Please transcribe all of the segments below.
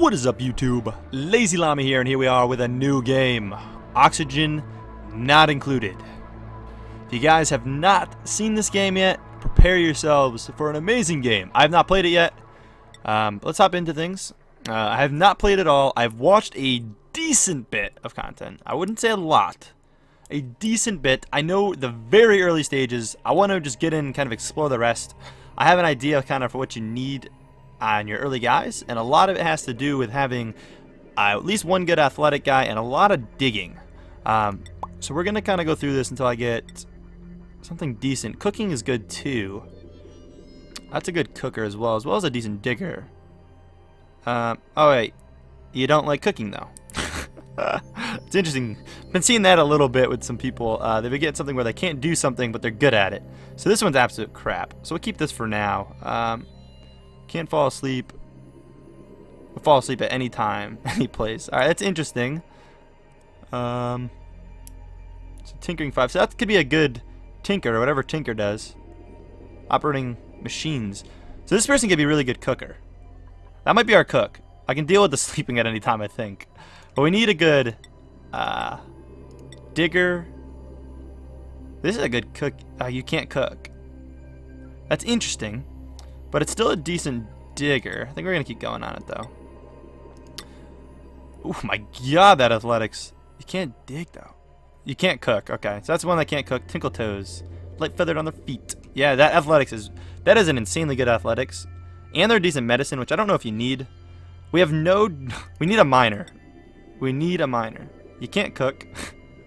What is up, YouTube? Lazy Llama here, and here we are with a new game. Oxygen not included. If you guys have not seen this game yet, prepare yourselves for an amazing game. I have not played it yet. Let's hop into things. I have not played it all. I've watched a decent bit of content. I wouldn't say a lot. A decent bit. I know the very early stages. I want to just get in and kind of explore the rest. I have an idea kind of for what you need on your early guys, and a lot of it has to do with having at least one good athletic guy and a lot of digging. So we're gonna kind of go through this until I get something decent. Cooking is good too. That's a good cooker as well as a decent digger. Oh wait, you don't like cooking though. It's interesting. Been seeing that a little bit with some people. They've been getting something where they can't do something but they're good at it. So this one's absolute crap. So we'll keep this for now. Can't fall asleep. We'll fall asleep at any time, any place. Alright, that's interesting. So tinkering 5. So that could be a good tinker, or whatever tinker does. Operating machines. So this person could be a really good cooker. That might be our cook. I can deal with the sleeping at any time, I think. But we need a good digger. This is a good cook. You can't cook. That's interesting. But it's still a decent digger. I think we're going to keep going on it, though. Oh, my God, that athletics. You can't dig, though. You can't cook. Okay, so that's one that can't cook. Tinkle toes. Light feathered on their feet. Yeah, that athletics is... That is an insanely good athletics. And they're decent medicine, which I don't know if you need. We have no... We need a miner. We need a miner. You can't cook,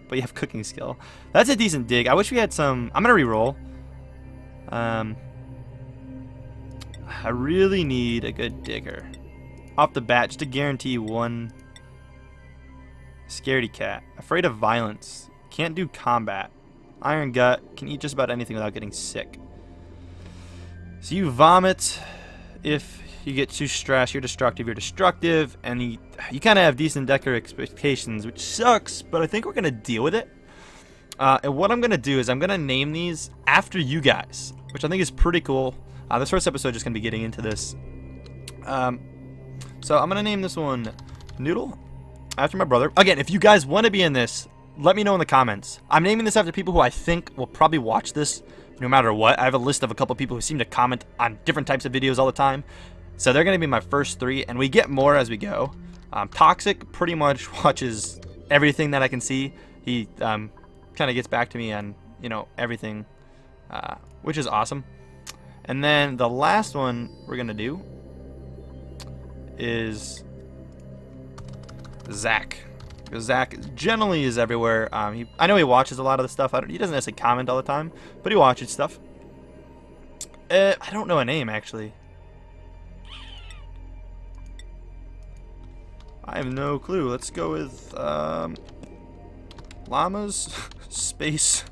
but you have cooking skill. That's a decent dig. I wish we had some... I'm going to re-roll. I really need a good digger. Off the bat, just to guarantee one. Scaredy cat. Afraid of violence. Can't do combat. Iron gut. Can eat just about anything without getting sick. So you vomit if you get too stressed. You're destructive. And you kind of have decent decker expectations, which sucks, but I think we're going to deal with it. And what I'm going to do is I'm going to name these after you guys, which I think is pretty cool. This first episode is just going to be getting into this. So I'm going to name this one Noodle, after my brother. Again, if you guys want to be in this, let me know in the comments. I'm naming this after people who I think will probably watch this no matter what. I have a list of a couple people who seem to comment on different types of videos all the time. So they're going to be my first 3, and we get more as we go. Toxic pretty much watches everything that I can see. He kind of gets back to me on, everything, which is awesome. And then the last one we're going to do is Zach. Because Zach generally is everywhere. I know he watches a lot of the stuff. He doesn't necessarily comment all the time, but he watches stuff. I don't know a name, actually. I have no clue. Let's go with llamas, space,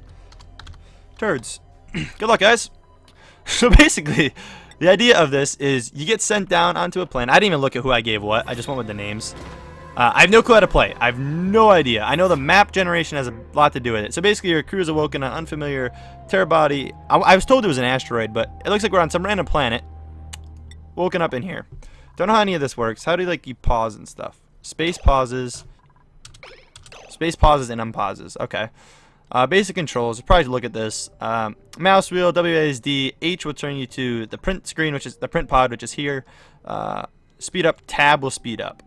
turds. Good luck, guys. So basically, the idea of this is you get sent down onto a plane. I didn't even look at who I gave what. I just went with the names. I have no clue how to play. I have no idea. I know the map generation has a lot to do with it. So basically, your crew is awoken on unfamiliar terror body. I was told it was an asteroid, but it looks like we're on some random planet. Woken up in here. Don't know how any of this works. How do you pause and stuff? Space pauses. Space pauses and unpauses. Okay. Basic controls. Probably look at this. Mouse wheel, WASD, H will turn you to the print screen, which is the print pod, which is here. Speed up, tab will speed up.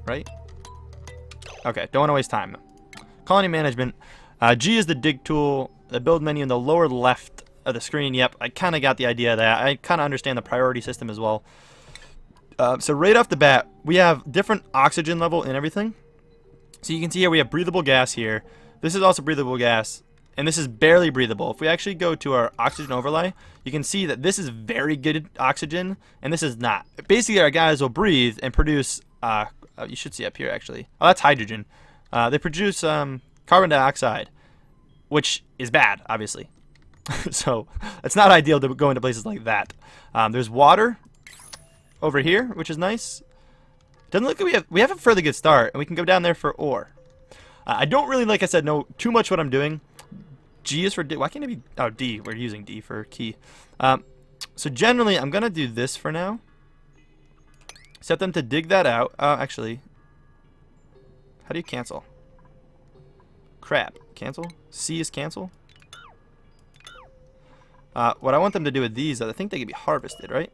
Right? Okay, don't want to waste time. Colony management. G is the dig tool. The build menu in the lower left of the screen. Yep, I kind of got the idea of that. I kind of understand the priority system as well. So right off the bat, we have different oxygen level and everything. So you can see here we have breathable gas here. This is also breathable gas, and this is barely breathable. If we actually go to our oxygen overlay, you can see that this is very good oxygen, and this is not. Basically, our guys will breathe and produce, you should see up here actually. Oh, that's hydrogen. They produce carbon dioxide, which is bad, obviously. So it's not ideal to go into places like that. There's water over here, which is nice. Doesn't look like we have a fairly good start, and we can go down there for ore. I don't really, like I said, know too much what I'm doing. G is for D. Why can't it be? Oh, D. We're using D for key. So generally, I'm gonna do this for now. Set them to dig that out. Actually, how do you cancel? Crap. Cancel? C is cancel? What I want them to do with these, I think they can be harvested, right?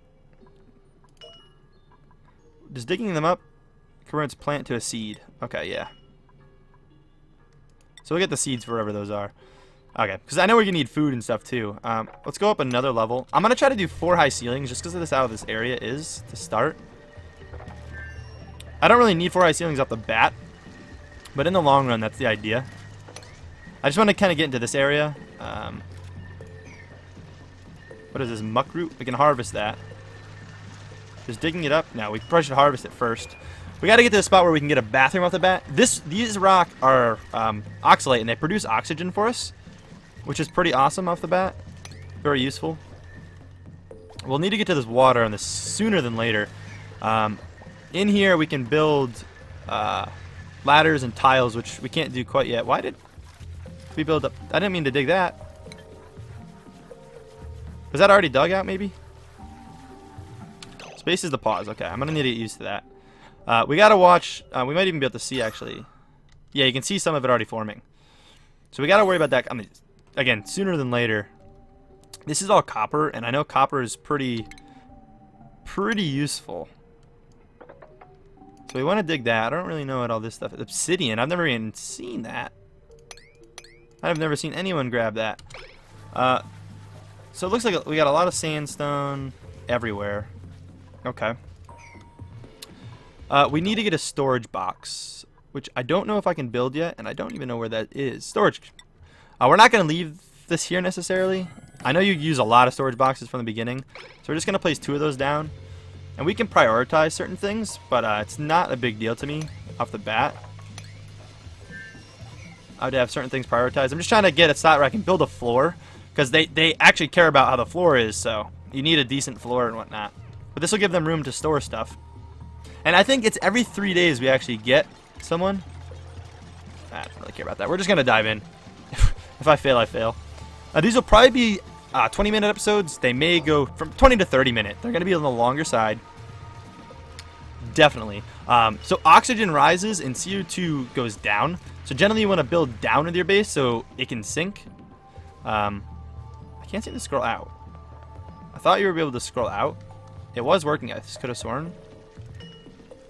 Does digging them up converts plant to a seed? Okay, yeah. So we'll get the seeds wherever those are. Okay, because I know we're going to need food and stuff too. Let's go up another level. I'm going to try to do 4 high ceilings just because of this how this area is to start. I don't really need 4 high ceilings off the bat, but in the long run, that's the idea. I just want to kind of get into this area. What is this, muck root? We can harvest that. Just digging it up? No, we probably should harvest it first. We got to get to a spot where we can get a bathroom off the bat. These rock are oxalate, and they produce oxygen for us, which is pretty awesome off the bat. Very useful. We'll need to get to this water on this sooner than later. In here, we can build ladders and tiles, which we can't do quite yet. Why did we build up? I didn't mean to dig that. Was that already dug out, maybe? Space is the pause. Okay, I'm going to need to get used to that. We got to watch. We might even be able to see, actually. Yeah, you can see some of it already forming. So we got to worry about that. I mean, again, sooner than later. This is all copper, and I know copper is pretty useful. So we want to dig that. I don't really know what all this stuff is. Obsidian. I've never even seen that. I've never seen anyone grab that. So it looks like we got a lot of sandstone everywhere. Okay. We need to get a storage box, which I don't know if I can build yet, and I don't even know where that is. Storage. We're not going to leave this here necessarily. I know you use a lot of storage boxes from the beginning, so we're just going to place 2 of those down. And we can prioritize certain things, but it's not a big deal to me off the bat. I would have certain things prioritized. I'm just trying to get a spot where I can build a floor, because they actually care about how the floor is, so you need a decent floor and whatnot. But this will give them room to store stuff. And I think it's every 3 days we actually get someone. I don't really care about that. We're just going to dive in. If I fail, I fail. These will probably be 20-minute episodes. They may go from 20 to 30 minutes. They're going to be on the longer side. Definitely. So oxygen rises and CO2 goes down. So generally you want to build down with your base so it can sink. I can't seem to scroll out. I thought you were able to scroll out. It was working. I could have sworn.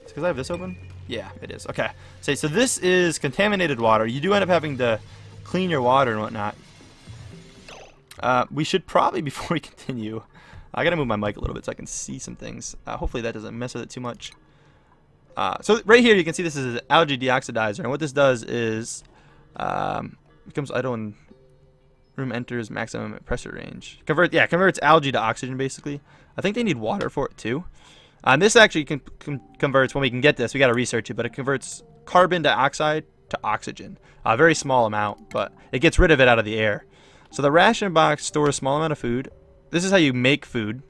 It's because I have this open? Yeah, it is. Okay. So this is contaminated water. You do end up having to clean your water and whatnot. We should probably, before we continue, I gotta move my mic a little bit so I can see some things. Hopefully that doesn't mess with it too much. So right here you can see this is an algae deoxidizer, and what this does is becomes idle when room enters maximum pressure range. Converts algae to oxygen basically. I think they need water for it too. And this actually converts, when we can get this, we got to research it, but it converts carbon dioxide to oxygen. A very small amount, but it gets rid of it out of the air. So the ration box stores a small amount of food. This is how you make food.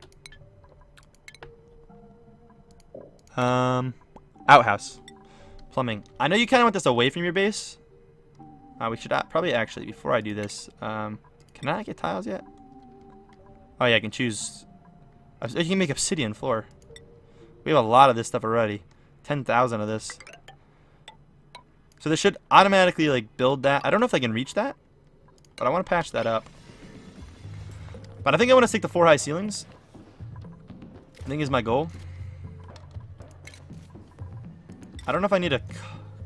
Outhouse. Plumbing. I know you kind of want this away from your base. We should probably actually, before I do this, can I get tiles yet? Oh yeah, I can choose. You can make obsidian floor. We have a lot of this stuff already. 10,000 of this. So this should automatically like build that. I don't know if I can reach that, but I want to patch that up. But I think I want to stick to 4 high ceilings. I think is my goal. I don't know if I need to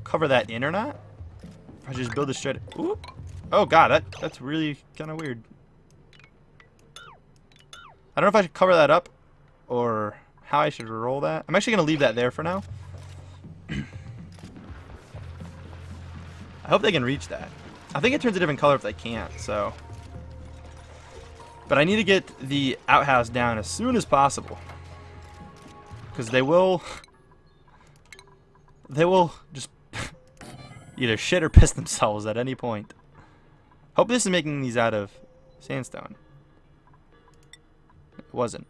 cover that in or not. If I just build it straight. Ooh. Oh god, that's really kind of weird. I don't know if I should cover that up or how I should roll that. I'm actually going to leave that there for now. I hope they can reach that. I think it turns a different color if they can't, so. But I need to get the outhouse down as soon as possible. Because they will just either shit or piss themselves at any point. Hope this is making these out of sandstone. It wasn't.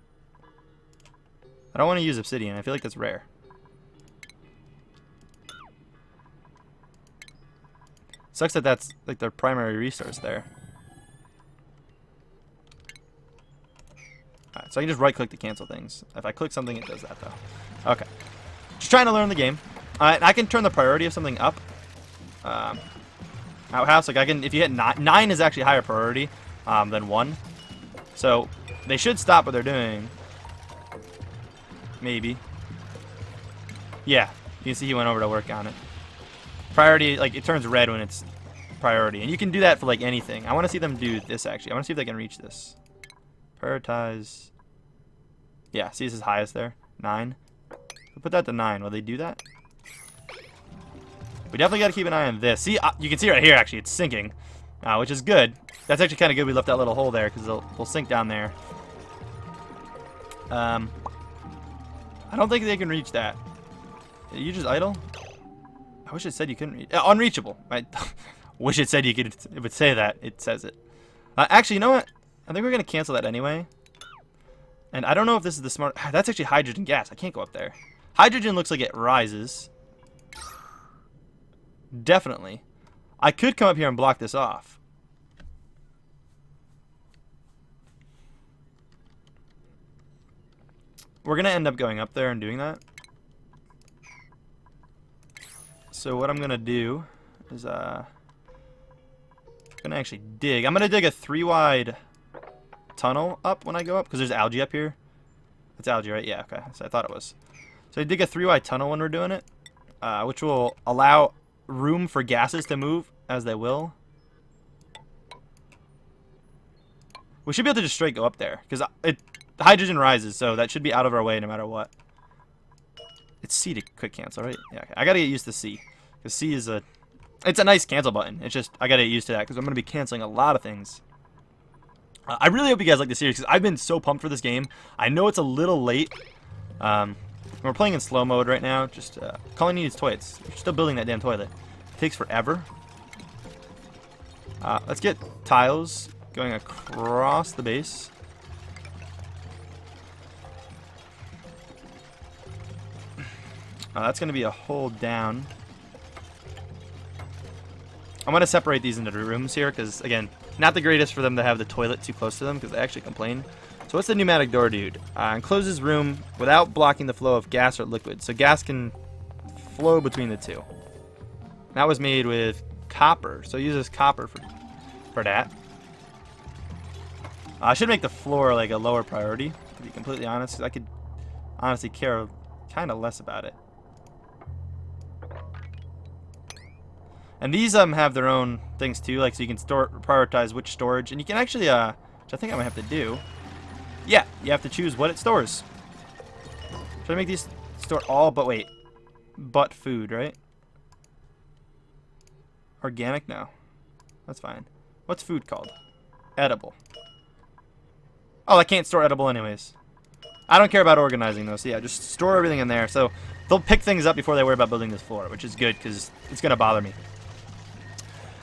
I don't want to use obsidian. I feel like that's rare. Sucks that that's like their primary resource there. Alright, so I can just right click to cancel things. If I click something, it does that though. Okay. Just trying to learn the game. I can turn the priority of something up. Outhouse, like I can, if you hit 9 is actually higher priority than 1. So they should stop what they're doing. Maybe. Yeah, you can see he went over to work on it. Priority, like it turns red when it's priority, and you can do that for like anything. I want to see them do this actually. I want to see if they can reach this. Prioritize. Yeah, see this is highest there, 9. We'll put that to 9. Will they do that? We definitely got to keep an eye on this. See, you can see right here actually, it's sinking, which is good. That's actually kind of good. We left that little hole there because they'll sink down there. I don't think they can reach that. Did you just idle? I wish it said you couldn't reach. Unreachable. I wish it said you could. It would say that. It says it. Actually, you know what? I think we're gonna cancel that anyway. And I don't know if this is the smart. That's actually hydrogen gas. I can't go up there. Hydrogen looks like it rises. Definitely. I could come up here and block this off. We're gonna end up going up there and doing that. So what I'm gonna do is I'm gonna actually dig. I'm gonna dig a 3-wide tunnel up when I go up because there's algae up here. It's algae, right? Yeah, okay. So I thought it was. So I dig a 3-wide tunnel when we're doing it, which will allow room for gases to move as they will. We should be able to just straight go up there because hydrogen rises, so that should be out of our way no matter what. It's C to quick cancel, right? Yeah, okay. I gotta get used to C. Because C is it's a nice cancel button. It's just, I gotta get used to that because I'm gonna be canceling a lot of things. I really hope you guys like the series because I've been so pumped for this game. I know it's a little late. We're playing in slow mode right now. Just, Colony needs toilets. We're still building that damn toilet. It takes forever. Let's get tiles going across the base. That's going to be a hole down. I'm going to separate these into rooms here because, again, not the greatest for them to have the toilet too close to them because they actually complain. So what's the pneumatic door, dude? Encloses room without blocking the flow of gas or liquid. So gas can flow between the two. That was made with copper. So it uses copper for that. I should make the floor like a lower priority, to be completely honest. I could honestly care kind of less about it. And these have their own things too, like so you can prioritize which storage, and you can actually, which I think I might have to do. Yeah, you have to choose what it stores. Should I make these store all but food, right? Organic? No. That's fine. What's food called? Edible. Oh, I can't store edible anyways. I don't care about organizing those, so yeah, just store everything in there. So they'll pick things up before they worry about building this floor, which is good because it's going to bother me.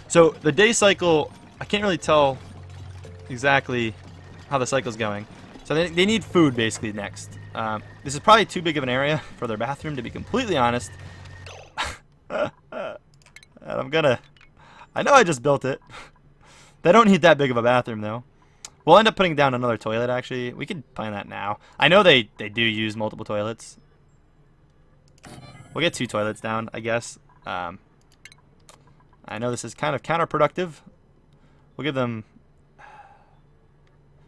So the day cycle, I can't really tell exactly how the cycle's going. So they need food basically next. This is probably too big of an area for their bathroom, to be completely honest. And I know I just built it. They don't need that big of a bathroom though. We'll end up putting down another toilet actually. We could plan that now. I know they do use multiple toilets. We'll get 2 toilets down, I guess. I know this is kind of counterproductive. We'll give them...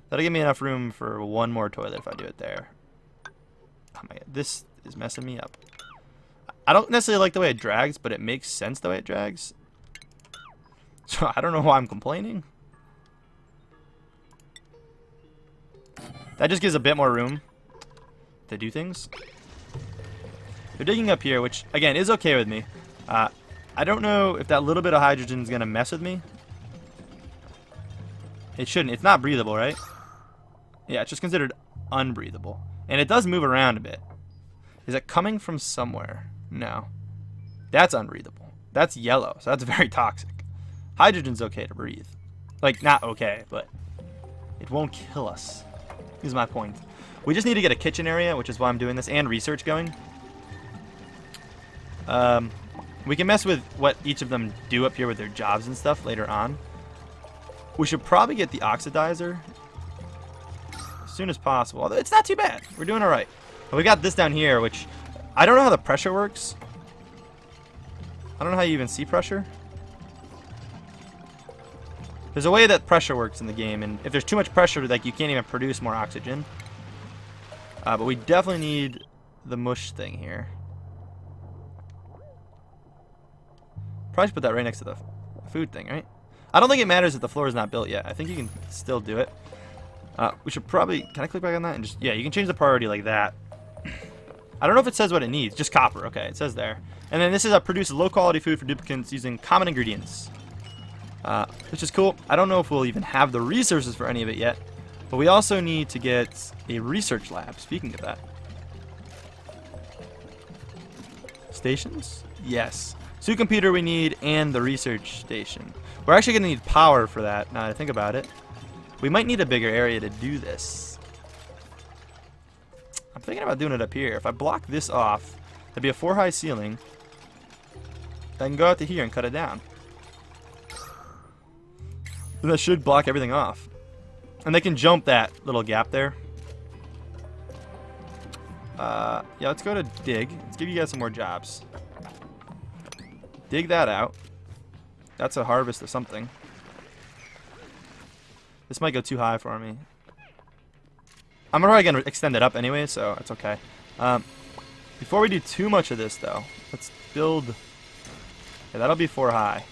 That'll give me enough room for 1 more toilet if I do it there. Oh my god, this is messing me up. I don't necessarily like the way it drags, but it makes sense the way it drags. So I don't know why I'm complaining. That just gives a bit more room to do things. They're digging up here, which, again, is okay with me. I don't know if that little bit of hydrogen is going to mess with me. It shouldn't. It's not breathable, right? Yeah, it's just considered unbreathable. And it does move around a bit. Is it coming from somewhere? No. That's unbreathable. That's yellow, so that's very toxic. Hydrogen's okay to breathe. Like, not okay, but it won't kill us, is my point. We just need to get a kitchen area, which is why I'm doing this, and research going. We can mess with what each of them do up here with their jobs and stuff later on. We should probably get the oxidizer as soon as possible. Although it's not too bad. We're doing all right. But we got this down here, which I don't know how the pressure works. I don't know how you even see pressure. There's a way that pressure works in the game, and if there's too much pressure, like, you can't even produce more oxygen. But we definitely need the mush thing here. Probably should put that right next to the food thing, right? I don't think it matters if the floor is not built yet. I think you can still do it. We should probably... Can I click back on that? And just... Yeah, you can change the priority like that. I don't know if it says what it needs. Just copper. Okay, it says there. And then this is produce low-quality food for duplicants using common ingredients. Which is cool. I don't know if we'll even have the resources for any of it yet. But we also need to get a research lab. Speaking of that. Stations? Yes. Suit computer we need, and the research station. We're actually going to need power for that, now that I think about it. We might need a bigger area to do this. I'm thinking about doing it up here. If I block this off, there'd be a 4-high ceiling. I can go out to here and cut it down. And that should block everything off. And they can jump that little gap there. Yeah, let's go to dig. Let's give you guys some more jobs. Dig that out. That's a harvest of something. This might go too high for me. I'm probably going to extend it up anyway, so it's okay. Before we do too much of this, though, let's build... Yeah, that'll be 4 high.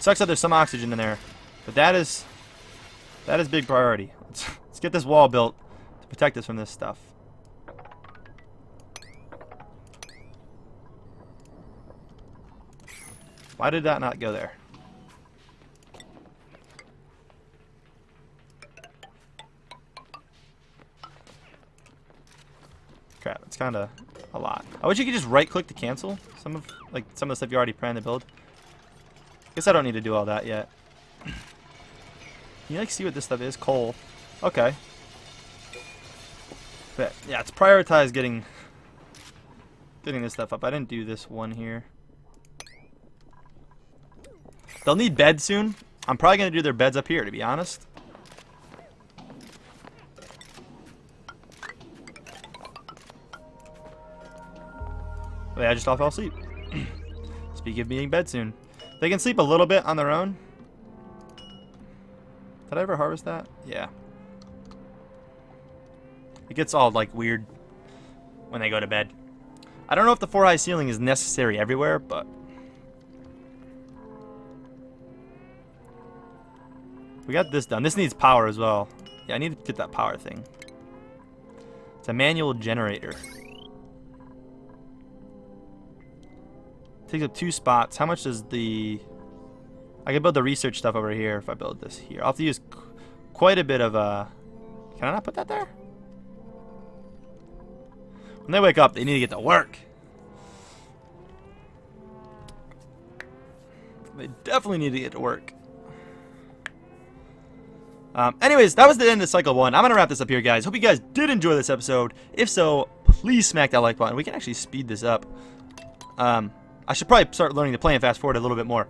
Sucks that there's some oxygen in there, but that is big priority. Let's get this wall built to protect us from this stuff. Why did that not go there? Crap, it's kind of a lot. I wish you could just right-click to cancel some of the stuff you already planned to build. Guess I don't need to do all that yet. Can you like see what this stuff is? Coal. Okay. But yeah, it's prioritized getting this stuff up. I didn't do this one here. They'll need beds soon. I'm probably going to do their beds up here, to be honest. Oh, yeah, I just all fell asleep. Speaking of being bed soon. They can sleep a little bit on their own. Did I ever harvest that? Yeah. It gets all, like, weird when they go to bed. I don't know if the 4-high ceiling is necessary everywhere, but... We got this done. This needs power as well. Yeah, I need to get that power thing. It's a manual generator. Takes up 2 spots. How much does the... I can build the research stuff over here if I build this here. I'll have to use quite a bit of... Can I not put that there? When they wake up, they need to get to work. They definitely need to get to work. Anyways, that was the end of Cycle 1. I'm going to wrap this up here, guys. Hope you guys did enjoy this episode. If so, please smack that like button. We can actually speed this up. I should probably start learning to play and fast forward a little bit more.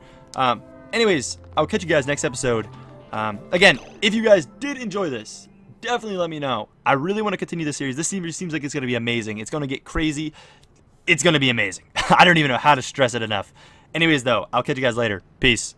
Anyways, I'll catch you guys next episode. Again, if you guys did enjoy this, definitely let me know. I really want to continue this series. This seems like it's going to be amazing. It's going to get crazy. It's going to be amazing. I don't even know how to stress it enough. Anyways, though, I'll catch you guys later. Peace.